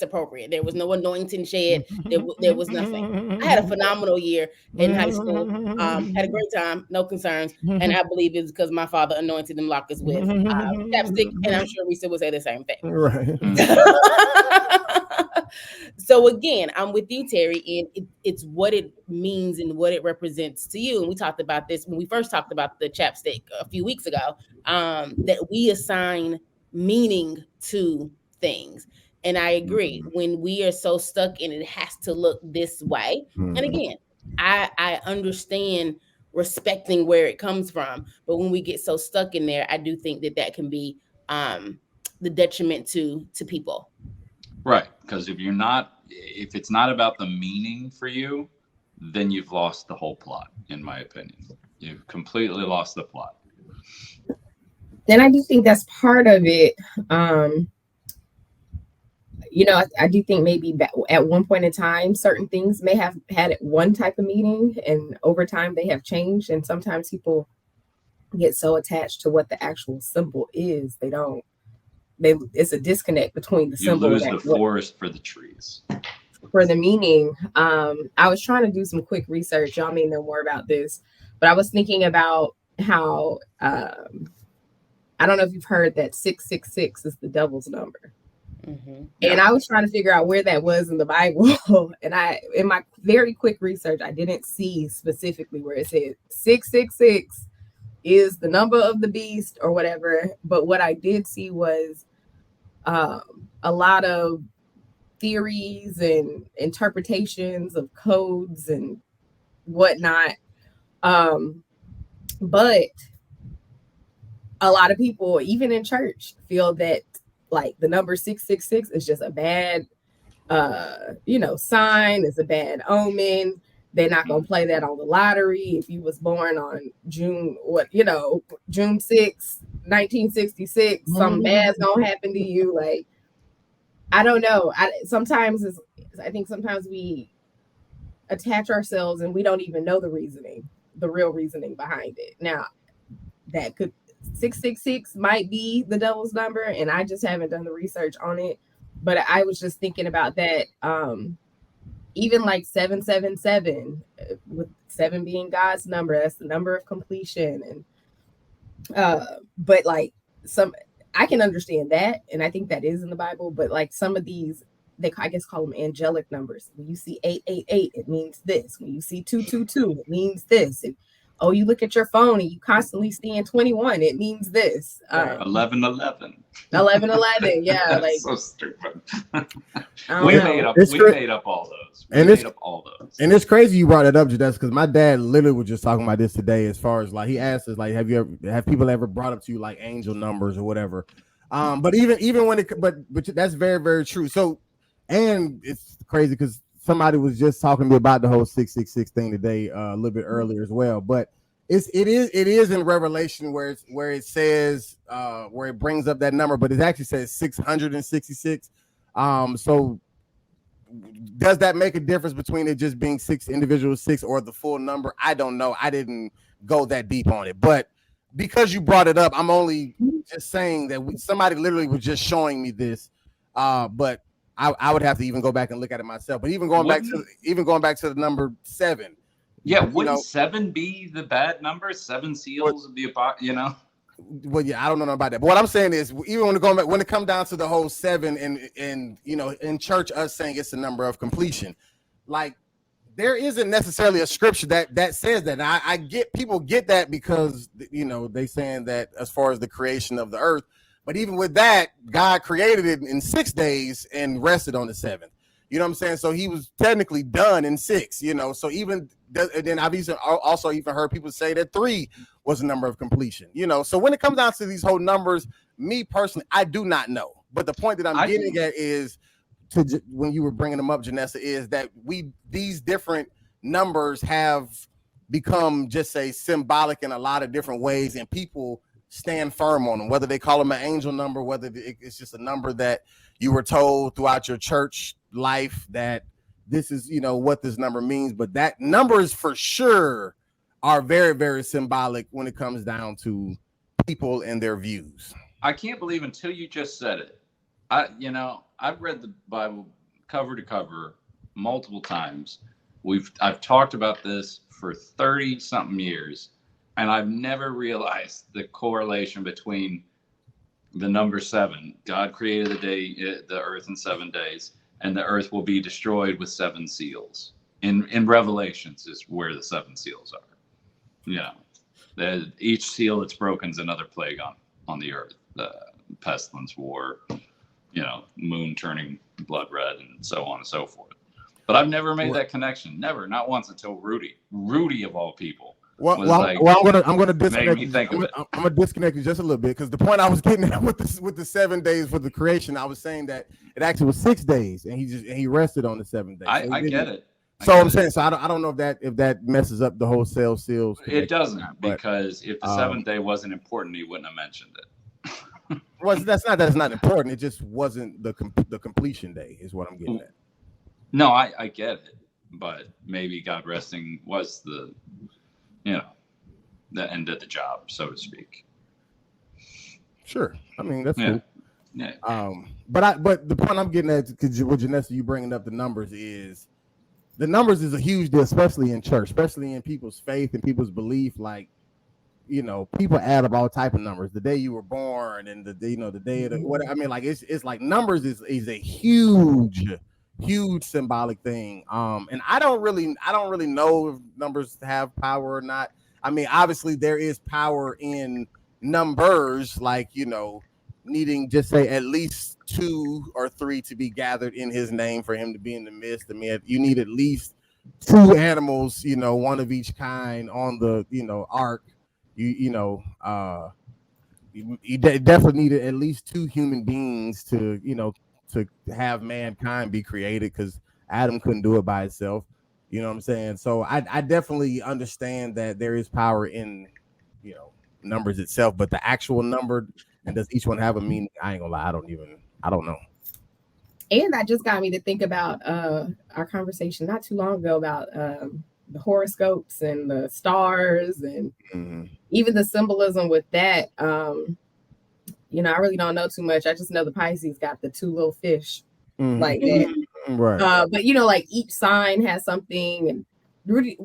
appropriate. There was no anointing shed. There was nothing. I had a phenomenal year in high school. Had a great time, no concerns, and I believe it's because my father anointed them lockers with chapstick, and I'm sure Risa would say the same thing. Right. So again, I'm with you, Terry, and it's what it means and what it represents to you. And we talked about this when we first talked about the chapstick a few weeks ago, that we assign meaning to things. And I agree, when we are so stuck in it has to look this way. And again, I understand respecting where it comes from, but when we get so stuck in there, I do think that can be the detriment to people. Right, because if it's not about the meaning for you, then you've lost the whole plot, in my opinion. You've completely lost the plot. And I do think that's part of it. I do think maybe at one point in time, certain things may have had one type of meaning, and over time they have changed. And sometimes people get so attached to what the actual symbol is, it's a disconnect between the symbol. You lose the forest for the trees. For the meaning. I was trying to do some quick research. Y'all may know more about this, but I was thinking about how I don't know if you've heard that 666 is the devil's number. And I was trying to figure out where that was in the Bible. And in my very quick research, I didn't see specifically where it said 666 is the number of the beast or whatever. But what I did see was a lot of theories and interpretations of codes and whatnot. But a lot of people, even in church, feel that like the number 666 is just a bad sign, it's a bad omen. They're not gonna play that on the lottery. If you was born on June 6, 1966, something bad's gonna happen to you. Like, I don't know. I think sometimes we attach ourselves and we don't even know the real reasoning behind it. Now, that could 666 might be the devil's number, and I just haven't done the research on it. But I was just thinking about that. Even like 777, with 7 being God's number, that's the number of completion. And but like I can understand that, and I think that is in the Bible. But like some of these, I guess call them angelic numbers. When you see 888, it means this. When you see 222, it means this. You look at your phone and you constantly seeing 21, it means this. 1111. 1111, yeah. That's like so stupid. We made up all those. And it's crazy you brought it up, Janessa, because my dad literally was just talking about this today. As far as like, he asked us like, have people ever brought up to you like angel numbers or whatever? But even when but that's very, very true. So, and it's crazy because somebody was just talking to me about the whole 666 thing today, a little bit earlier as well. But it is in Revelation where it says where it brings up that number, but it actually says 666. So does that make a difference between it just being 6 individuals, 6, or the full number? I don't know. I didn't go that deep on it, but because you brought it up, I'm only just saying that somebody literally was just showing me this, but I would have to even go back and look at it myself. But even going back to the number 7. Yeah, wouldn't 7 be the bad number? 7 seals of the apocalypse, Well, yeah, I don't know about that. But what I'm saying is, even when it comes down to the whole 7 and in church, us saying it's the number of completion, like there isn't necessarily a scripture that says that. Now, I get people get that because they saying that as far as the creation of the earth. But even with that, God created it in 6 days and rested on the 7th. You know what I'm saying? So he was technically done in 6, so even then I've also even heard people say that 3 was a number of completion, so when it comes down to these whole numbers, me personally, I do not know. But the point that I'm getting at is when you were bringing them up, Janessa, is that these different numbers have become just symbolic in a lot of different ways, and people stand firm on them, whether they call them an angel number, whether it's just a number that you were told throughout your church life that this is, what this number means. But that numbers for sure are very, very symbolic when it comes down to people and their views. I can't believe until you just said it. I've read the Bible cover to cover multiple times. I've talked about this for 30 something years. And I've never realized the correlation between the number 7. God created the earth in 7 days, and the earth will be destroyed with 7 seals. In Revelations is where the 7 seals are. Each seal that's broken is another plague on the earth. The pestilence, war, moon turning blood red, and so on and so forth. But I've never made that connection. Never, not once, until Rudy of all people. I'm gonna disconnect. I'm gonna disconnect you just a little bit, because the point I was getting at with the 7 days for the creation, I was saying that it actually was 6 days, and he rested on the 7th day. So I get it. Saying, so I don't know if that messes up the whole seals. It doesn't, because if the 7th day wasn't important, he wouldn't have mentioned it. Well, that's not that it's not important. It just wasn't the completion day, is what I'm getting at. No, I get it, but maybe God resting was the end of the job, so to speak. Sure. I mean, that's cool. Yeah. But the point I'm getting at, because with Janessa, you bringing up the numbers is a huge deal, especially in church, especially in people's faith and people's belief. Like, people add up all type of numbers. The day you were born and the day of what I mean, like it's like numbers is a huge symbolic thing. And I don't really know if numbers have power or not. I mean, obviously there is power in numbers, like needing just say at least 2 or 3 to be gathered in his name for him to be in the midst. I mean, you need at least 2 animals, one of each kind on the ark. You definitely needed at least 2 human beings to to have mankind be created, because Adam couldn't do it by itself. You know what I'm saying? So I definitely understand that there is power in numbers itself, but the actual number, and does each one have a meaning? I ain't gonna lie, I don't know. And that just got me to think about our conversation not too long ago about the horoscopes and the stars and even the symbolism with that. I really don't know too much. I just know the Pisces got the 2 little fish like that. Right. But like each sign has something. And Rudy,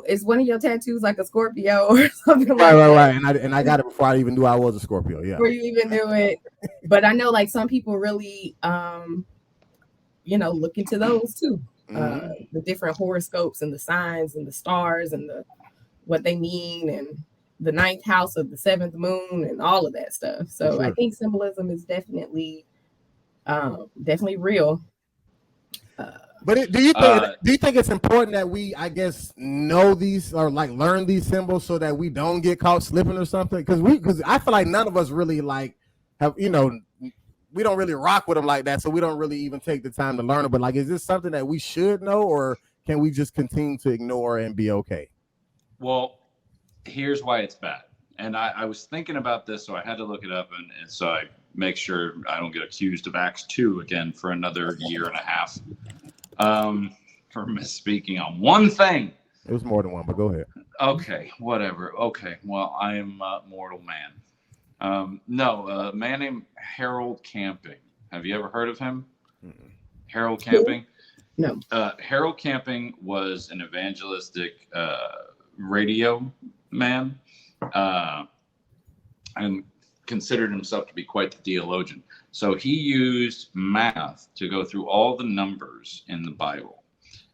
is one of your tattoos like a Scorpio or something? Right. And I got it before I even knew I was a Scorpio. Yeah. Before you even knew it. But I know like some people really look into those too. The different horoscopes and the signs and the stars and what they mean, and the 9th house of the 7th moon and all of that stuff. So sure. I think symbolism is definitely real. But do you think it's important that we, I guess, know these or like learn these symbols so that we don't get caught slipping or something? Because I feel like none of us really like have we don't really rock with them like that, so we don't really even take the time to learn it. But like, is this something that we should know, or can we just continue to ignore and be okay? Well, here's why it's bad. And I was thinking about this, so I had to look it up, and so I make sure I don't get accused of Acts 2 again for another year and a half for misspeaking on one thing. It was more than one, but go ahead. Okay, whatever. Okay, well, I am a mortal man. A man named Harold Camping. Have you ever heard of him? Harold Camping? No. Harold Camping was an evangelistic radio man and considered himself to be quite the theologian. So he used math to go through all the numbers in the Bible.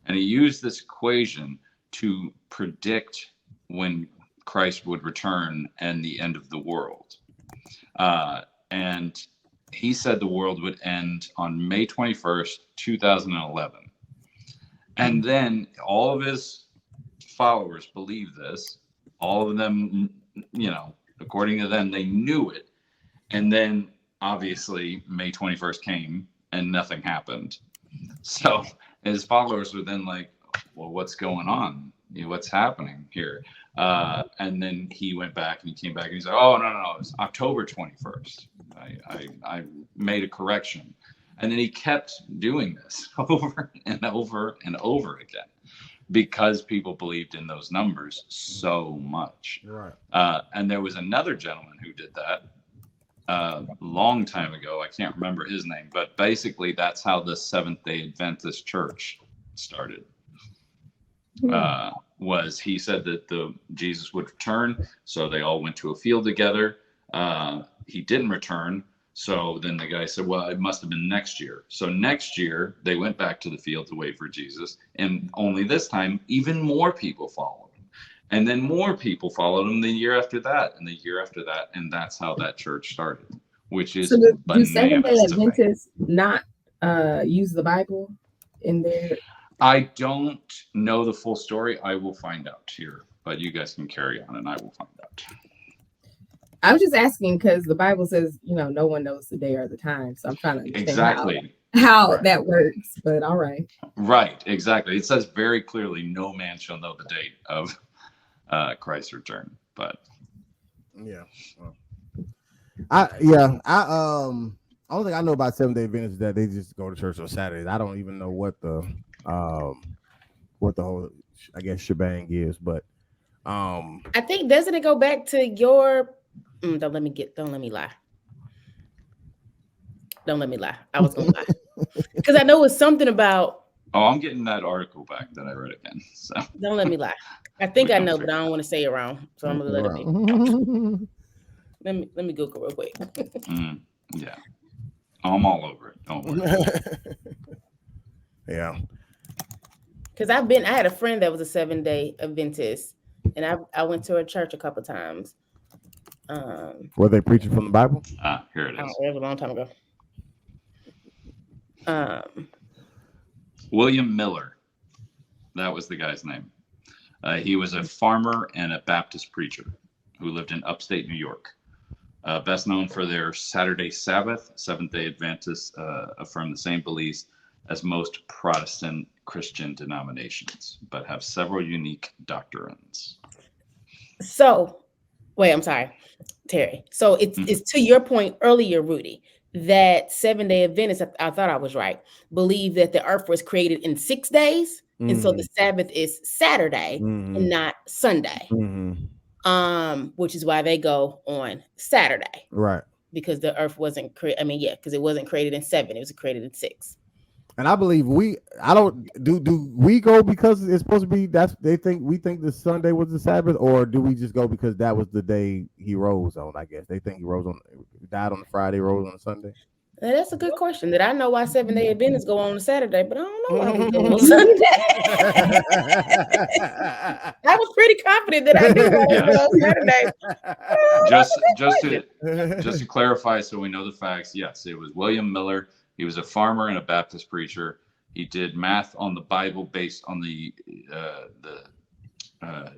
And he used this equation to predict when Christ would return and the end of the world. And he said the world would end on May 21st, 2011. And then all of his followers believed this. All of them, according to them, they knew it. And then obviously May 21st came and nothing happened. So his followers were then like, well, what's going on? What's happening here? And then he went back and he came back and he's like, oh, no, it's October 21st. I made a correction. And then he kept doing this over and over and over again because people believed in those numbers so much. Right. And there was another gentleman who did that a long time ago. I can't remember his name, but basically that's how the Seventh-day Adventist Church started. Was he said that Jesus would return, so they all went to a field together. He didn't return, so then the guy said, well, it must have been next year. So next year they went back to the field to wait for Jesus, and only this time even more people followed him, and then more people followed him the year after that and the year after that, and that's how that church started, which is do Seventh-day Adventists not use the Bible in their... I don't know the full story. I will find out here, but you guys can carry on and I will find out. I was just asking because the Bible says, no one knows the day or the time. So I'm trying to understand how right. That works, but all right. Right, exactly. It says very clearly, no man shall know the date of Christ's return, but. Yeah. Only thing I know about Seventh-day Adventists is that they just go to church on Saturdays. I don't even know what the whole, I guess, shebang is, but I think, doesn't it go back to your don't let me lie. I was gonna lie because I know it's something about Oh, I'm getting that article back that I read again. So Don't let me lie. I think I know, but I don't want to say it wrong, so I'm gonna let it be. Let me Google real quick. Yeah, I'm all over it. Don't worry. Yeah. Because I had a friend that was a 7-day Adventist, and I went to her church a couple times. Were they preaching from the Bible? Here it is. It was a long time ago. William Miller. That was the guy's name. He was a farmer and a Baptist preacher who lived in upstate New York. Best known for their Saturday Sabbath, Seventh-day Adventists affirm the same beliefs as most Protestant Christian denominations, but have several unique doctrines. So, wait, I'm sorry, Terry. So it's to your point earlier, Rudy, that 7-day Adventists, I thought I was right, believe that the earth was created in 6 days. And so the Sabbath is Saturday and not Sunday. Which is why they go on Saturday. Right. Because the earth wasn't created. I mean, yeah, because it wasn't created in 7, it was created in 6. And I believe we go because it's supposed to be we think the Sunday was the Sabbath, or do we just go because that was the day he rose on? I guess they think he died on the Friday, rose on the Sunday. That's a good question. That I know why 7-day Adventists go on a Saturday, but I don't know why we go on Sunday. I was pretty confident that I knew why we go on Saturday. Just to clarify, so we know the facts. Yes, it was William Miller. He was a farmer and a Baptist preacher. He did math on the Bible based on the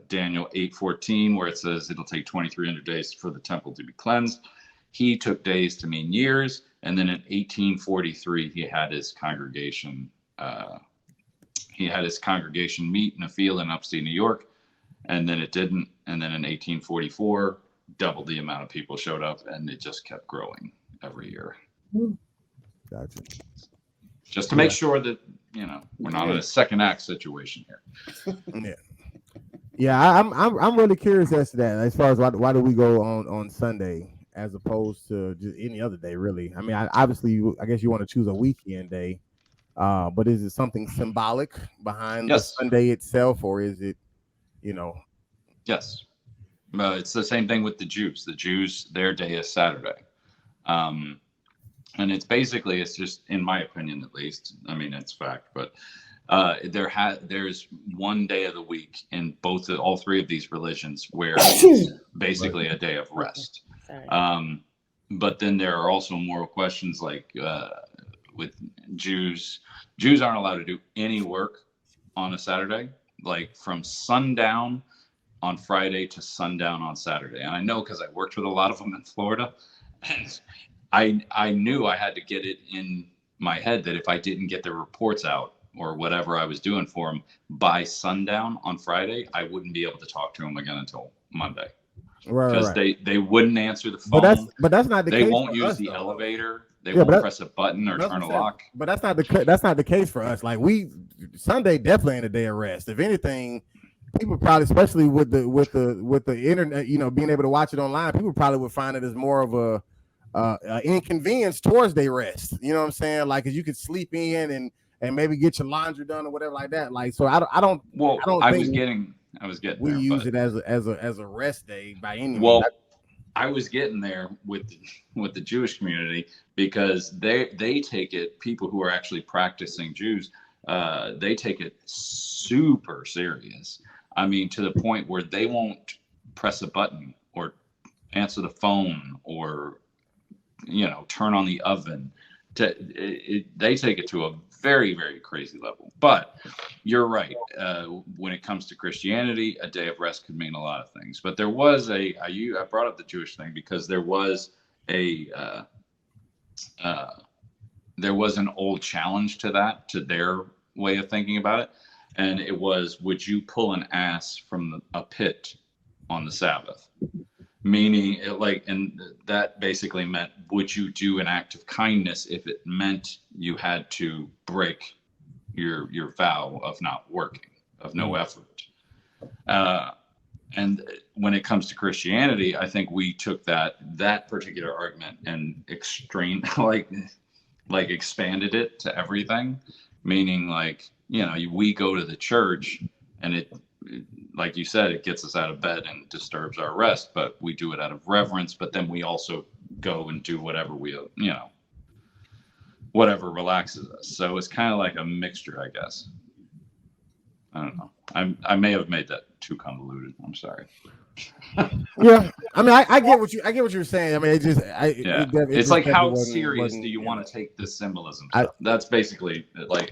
Daniel 8:14, where it says it'll take 2,300 days for the temple to be cleansed. He took days to mean years, and then in 1843 he had his congregation. Meet in a field in upstate New York, and then it didn't. And then in 1844, double the amount of people showed up, and it just kept growing every year. Gotcha. Just to make sure that we're not in a second act situation here. Yeah. I'm really curious as to that. As far as why do we go on Sunday as opposed to just any other day, really? I mean, I guess you want to choose a weekend day, but is it something symbolic behind the Sunday itself, or is it, Yes. It's the same thing with the Jews. The Jews, their day is Saturday. And it's just, in my opinion, at least, I mean, it's fact, but there's one day of the week in all three of these religions where it's basically a day of rest. But then there are also moral questions like with Jews aren't allowed to do any work on a Saturday, like from sundown on Friday to sundown on Saturday. And I know because I worked with a lot of them in Florida, and I knew I had to get it in my head that if I didn't get the reports out or whatever I was doing for them by sundown on Friday, I wouldn't be able to talk to them again until Monday. Because they wouldn't answer the phone. But that's not the case. They won't use the elevator. They won't press a button or turn a lock. But that's not the case for us. Like Sunday definitely ain't a day of rest. If anything, people probably, especially with the internet, being able to watch it online, people probably would find it as more of a inconvenience towards their rest. You know what I'm saying? Like, 'cause you could sleep in and maybe get your laundry done or whatever like that. Like, so I was getting we use it as a rest day by any means. Well, I was getting there with the Jewish community because they take it, people who are actually practicing Jews, they take it super serious. I mean, to the point where they won't press a button or answer the phone or turn on the oven. They take it to a very, very crazy level. But you're right. When it comes to Christianity, a day of rest could mean a lot of things. But there was I brought up the Jewish thing because there was an old challenge to that, to their way of thinking about it. And it was, would you pull an ass from a pit on the Sabbath? Meaning, and that basically meant, would you do an act of kindness if it meant you had to break your vow of not working, of no effort? And when it comes to Christianity, I think we took that particular argument and expanded it to everything. Meaning, we go to the church, and it, like you said, it gets us out of bed and disturbs our rest, but we do it out of reverence. But then we also go and do whatever whatever relaxes us. So it's kind of like a mixture, I guess. I don't know. I may have made that too convoluted. I'm sorry. Yeah, I mean, I get what you're saying. I mean, it's like, how serious do you want to take this symbolism stuff? That's basically like,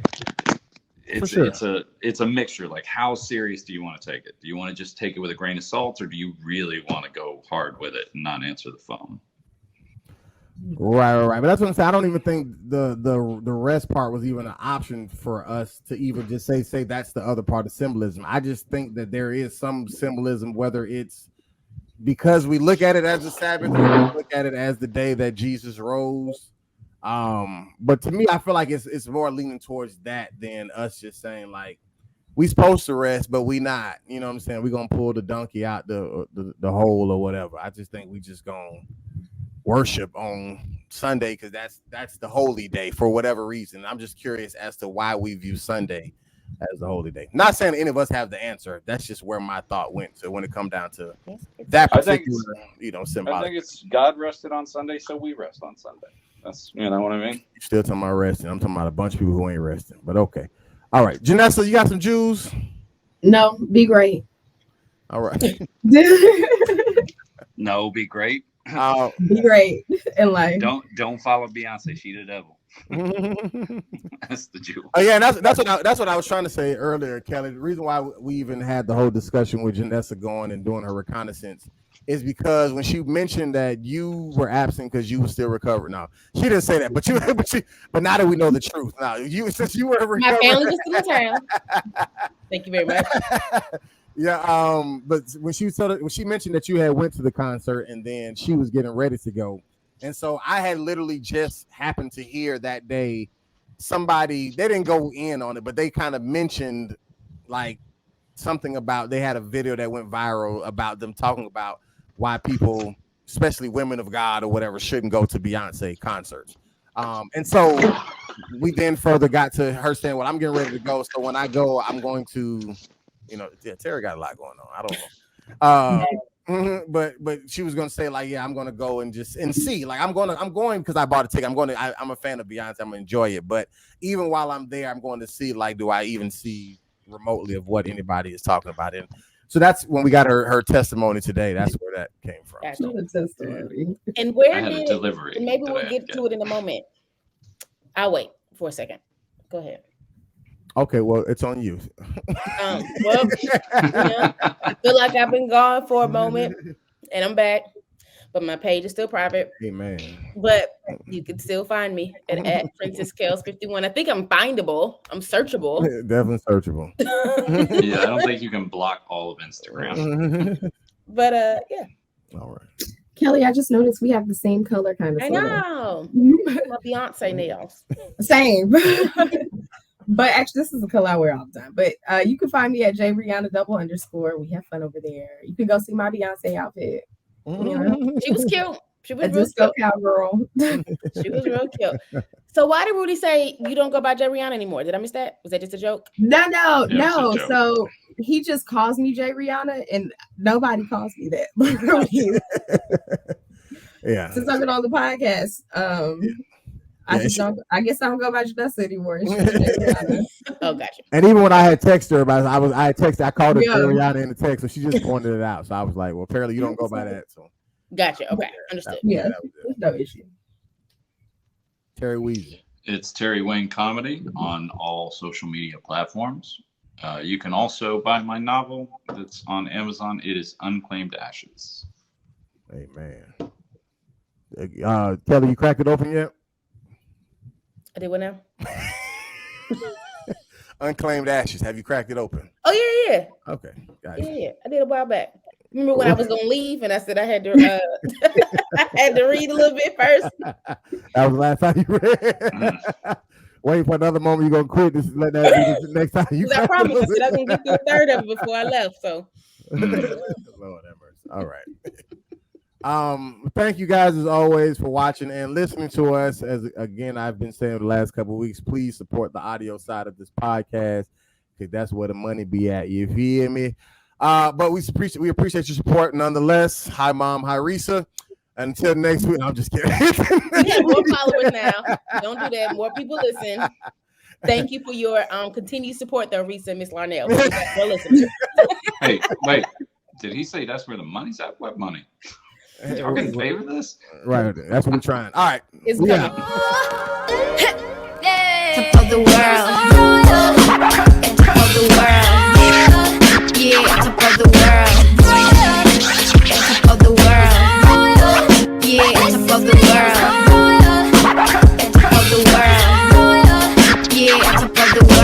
it's a mixture. Like, how serious do you want to take it? Do you want to just take it with a grain of salt, or do you really want to go hard with it and not answer the phone? Right. But that's what I'm saying. I don't even think the rest part was even an option for us to even just say that's the other part of symbolism. I just think that there is some symbolism, whether it's because we look at it as a Sabbath, or we look at it as the day that Jesus rose. But to me, I feel like it's more leaning towards that than us just saying like we supposed to rest, but we not. You know what I'm saying? We're gonna pull the donkey out the hole or whatever. I just think we just gonna worship on Sunday because that's the holy day for whatever reason. I'm just curious as to why we view Sunday as the holy day. Not saying any of us have the answer. That's just where my thought went to when it come down to that particular, symbolic. I think it's God rested on Sunday, so we rest on Sunday. That's, what I mean? You're still talking about resting. I'm talking about a bunch of people who ain't resting, but okay. All right. Janessa, you got some Jews? No, be great. All right. No, be great. Be great in life. Don't follow Beyonce. She the devil. That's the Jew. Oh yeah, that's what I was trying to say earlier, Kelly. The reason why we even had the whole discussion with Janessa going and doing her reconnaissance is because when she mentioned that you were absent because you were still recovering. No, she didn't say that, but now that we know the truth, now since you were recovering, my family was still in town. Thank you very much. Yeah, but when she mentioned that you had went to the concert and then she was getting ready to go, and so I had literally just happened to hear that day somebody, they didn't go in on it, but they kind of mentioned like something about, they had a video that went viral about them talking about why people, especially women of God or whatever, shouldn't go to Beyonce concerts. And so we then further got to her saying, well, I'm getting ready to go, so when I go, I'm going to, Terry got a lot going on. I don't know. But she was gonna say like, yeah, I'm gonna go and see. Like I'm going because I bought a ticket. I'm a fan of Beyonce. I'm gonna enjoy it. But even while I'm there, I'm going to see like, do I even see remotely of what anybody is talking about? And so that's when we got her testimony today. That's where that came from. Testimony. And where I had a delivery. Maybe we'll get to it in a moment. I'll wait for a second. Go ahead. Okay, well, it's on you. I feel like I've been gone for a moment, and I'm back, but my page is still private. Amen. But you can still find me at Princess Kels 51. I think I'm findable. I'm searchable. Definitely searchable. Yeah, I don't think you can block all of Instagram. But yeah. All right. Kelly, I just noticed we have the same color kind of. I know. My Beyonce nails. Same. But actually, this is the color I wear all the time. But you can find me at JRihanna__. We have fun over there. You can go see my Beyonce outfit. She was cute. She was a disco cowgirl. She was real cute. So why did Rudy say you don't go by JRihanna anymore? Did I miss that? Was that just a joke? No. So he just calls me Rihanna, and nobody calls me that. Yeah. Since I've been on the podcast, I guess I don't go by Janessa anymore. Oh, gotcha. And even when I had texted her about it, I called her Rihanna in the text, so she just pointed it out. So I was like, well, apparently you don't go by that. So gotcha. Okay, understood. Yeah, no issue. Terry Weezy. It's Terry Wayne Comedy on all social media platforms. You can also buy my novel that's on Amazon. It is Unclaimed Ashes. Hey man, Kelly, you cracked it open yet? I did what now? Unclaimed Ashes. Have you cracked it open? Oh yeah. Okay, gotcha. Yeah, I did a while back. Remember when I was gonna leave and I said I had to I had to read a little bit first. That was the last time you read. Wait for another moment. You're gonna quit. Let that be the next time you. I promised I said I was gonna get through a third of it before I left. So Lord have mercy. All right. Thank you guys as always for watching and listening to us. As again, I've been saying the last couple of weeks, please support the audio side of this podcast because that's where the money be at. You feel me? But we appreciate your support nonetheless. Hi, Mom. Hi, Risa. Until next week. I'm just kidding. We have more followers now. Don't do that. More people listen. Thank you for your continued support, though, Risa and Miss Larnell. We're listening. Hey, wait. Did he say that's where the money's at? What money? Y'all getting paid for this? Right. That's what we're trying. All right. It's coming. Top of the world. Top of the world. Yeah, top of the world. Top of the world. Yeah, top of the world. Top of the world. Yeah, top of the world.